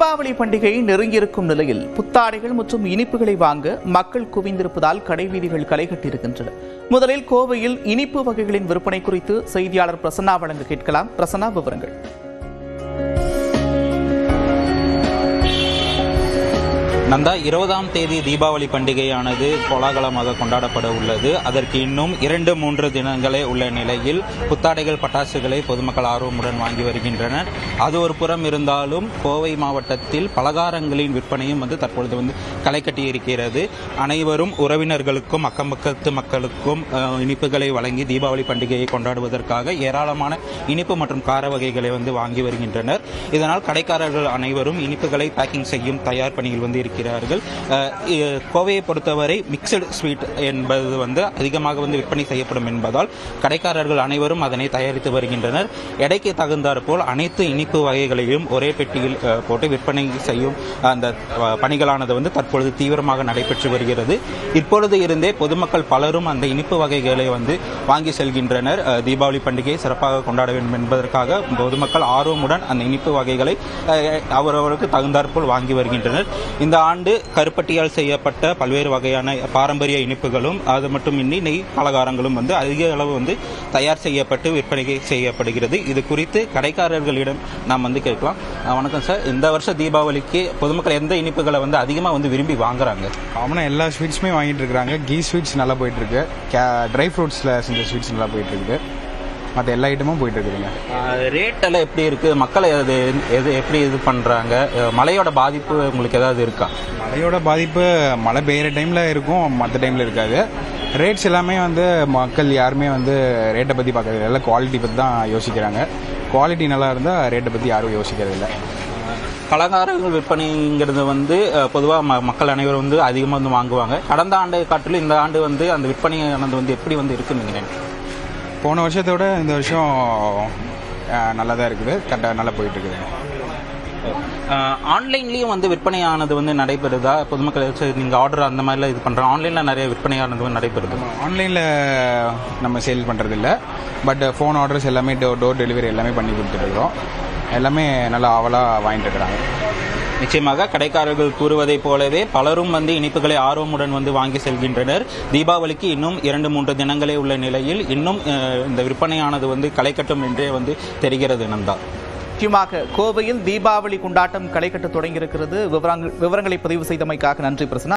தீபாவளி பண்டிகை நெருங்கியிருக்கும் நிலையில் புத்தாடைகள் மற்றும் இனிப்புகளை வாங்க மக்கள் குவிந்திருப்பதால் கடைவீதிகள் களைகட்டியிருக்கின்றன. முதலில் கோவையில் இனிப்பு வகைகளின் விற்பனை குறித்து செய்தியாளர் பிரசன்னா வழங்க கேட்கலாம். பிரசன்னா, விவரங்கள். நந்தா, 20ஆம் தேதி தீபாவளி பண்டிகையானது கோலாகலமாக கொண்டாடப்பட உள்ளது. அதற்கு இன்னும் 2-3 தினங்களே உள்ள நிலையில் புத்தாடைகள், பட்டாசுகளை பொதுமக்கள் ஆர்வமுடன் வாங்கி வருகின்றனர். அது ஒரு புறம் இருந்தாலும் கோவை மாவட்டத்தில் பலகாரங்களின் விற்பனையும் தற்பொழுது களை கட்டியிருக்கிறது. அனைவரும் உறவினர்களுக்கும் அக்கம்பக்கத்து மக்களுக்கும் இனிப்புகளை வழங்கி தீபாவளி பண்டிகையை கொண்டாடுவதற்காக ஏராளமான இனிப்பு மற்றும் கார வகைகளை வாங்கி வருகின்றனர். இதனால் கடைக்காரர்கள் அனைவரும் இனிப்புகளை பேக்கிங் செய்யும் தயார் பணியில் இருக்கிறார்கள். கோவையை பொறுத்தவரை மிக்சடு ஸ்வீட் என்பது அதிகமாக விற்பனை செய்யப்படும் என்பதால் கடைக்காரர்கள் அனைவரும் அதனை தயாரித்து வருகின்றனர். எடைக்கு தகுந்தாற் போல் அனைத்து இனிப்பு வகைகளையும் ஒரே பெட்டியில் போட்டு விற்பனை செய்யும் அந்த பணிகளானது தற்பொழுது தீவிரமாக நடைபெற்று வருகிறது. இப்பொழுது இருந்தே பொதுமக்கள் பலரும் அந்த இனிப்பு வகைகளை வாங்கி செல்கின்றனர். தீபாவளி பண்டிகையை சிறப்பாக கொண்டாட வேண்டும் என்பதற்காக பொதுமக்கள் ஆர்வமுடன் அந்த இனிப்பு வகைகளை அவரவருக்கு தகுந்தாற்போல் வாங்கி வருகின்றனர். இந்த ஆண்டு கருப்பட்டியால் செய்யப்பட்ட பல்வேறு வகையான பாரம்பரிய இனிப்புகளும் அது மட்டுமின்றி நெய் பலகாரங்களும் அதிக அளவு தயார் செய்யப்பட்டு விற்பனை செய்யப்படுகிறது. இது குறித்து கடைக்காரர்களிடம் நாம் கேட்கலாம். வணக்கம் சார், இந்த வருஷம் தீபாவளிக்கு பொதுமக்கள் எந்த இனிப்புகளை அதிகமாக விரும்பி வாங்குறாங்க? அவனா எல்லா ஸ்வீட்ஸுமே வாங்கிட்டு இருக்காங்க. கீ ஸ்வீட்ஸ் நல்லா போயிட்டு இருக்கு, ட்ரை ஃப்ரூட்ஸில் செஞ்ச ஸ்வீட்ஸ் நல்லா போயிட்டு இருக்கு, மற்ற எல்லா ஐட்டமும் போயிட்டு இருக்குதுங்க. ரேட் எல்லாம் எப்படி இருக்கு? மக்கள் எப்படி இது பண்றாங்க? மழையோட பாதிப்பு உங்களுக்கு ஏதாவது இருக்கா? மழையோட பாதிப்பு மழை பெய்கிற டைம்ல இருக்கும், மற்ற டைம்ல இருக்காது. ரேட்ஸ் எல்லாமே மக்கள் யாருமே ரேட்டை பற்றி பார்க்கறது இல்லை, குவாலிட்டி பற்றி தான் யோசிக்கிறாங்க. குவாலிட்டி நல்லா இருந்தால் ரேட்டை பற்றி யாரும் யோசிக்கிறது இல்லை. பலகாரங்கள் விற்பனைங்கிறது பொதுவாக மக்கள் அனைவரும் அதிகமாக வாங்குவாங்க. கடந்த ஆண்டை காட்டிலும் இந்த ஆண்டு அந்த விற்பனையானது எப்படி இருக்குன்னு நினைக்கிறேன். போன வருஷத்தை விட இந்த வருஷம் நல்லா தான் இருக்குது, கரெக்டாக நல்லா போயிட்டு இருக்குது. ஆன்லைன்லேயும் விற்பனையானது நடைபெறுதா? பொதுமக்கள் நீங்கள் ஆர்டர் அந்த மாதிரிலாம் இது பண்ணுறோம், ஆன்லைனில் நிறைய விற்பனையானது நடைபெறுது. ஆன்லைனில் நம்ம சேல் பண்ணுறதில்ல, பட் ஃபோன் ஆர்டர்ஸ் எல்லாமே டோர் டெலிவரி எல்லாமே பண்ணி கொடுத்துட்ருக்குறோம். எல்லாமே நல்லா ஆவலாக வாங்கிட்டு இருக்கிறாங்க. நிச்சயமாக கடைக்காரர்கள் கூறுவதைப் போலவே பலரும் இனிப்புகளை ஆர்வமுடன் வாங்கி செல்கின்றனர். தீபாவளிக்கு இன்னும் 2-3 தினங்களே உள்ள நிலையில் இன்னும் இந்த விற்பனையானது களை கட்டும் என்றே தெரிகிறது. நந்தா, முக்கியமாக கோவையில் தீபாவளி கொண்டாட்டம் களை கட்ட தொடங்கியிருக்கிறது. விவரங்களை பதிவு செய்தமைக்காக நன்றி பிரசன்னா.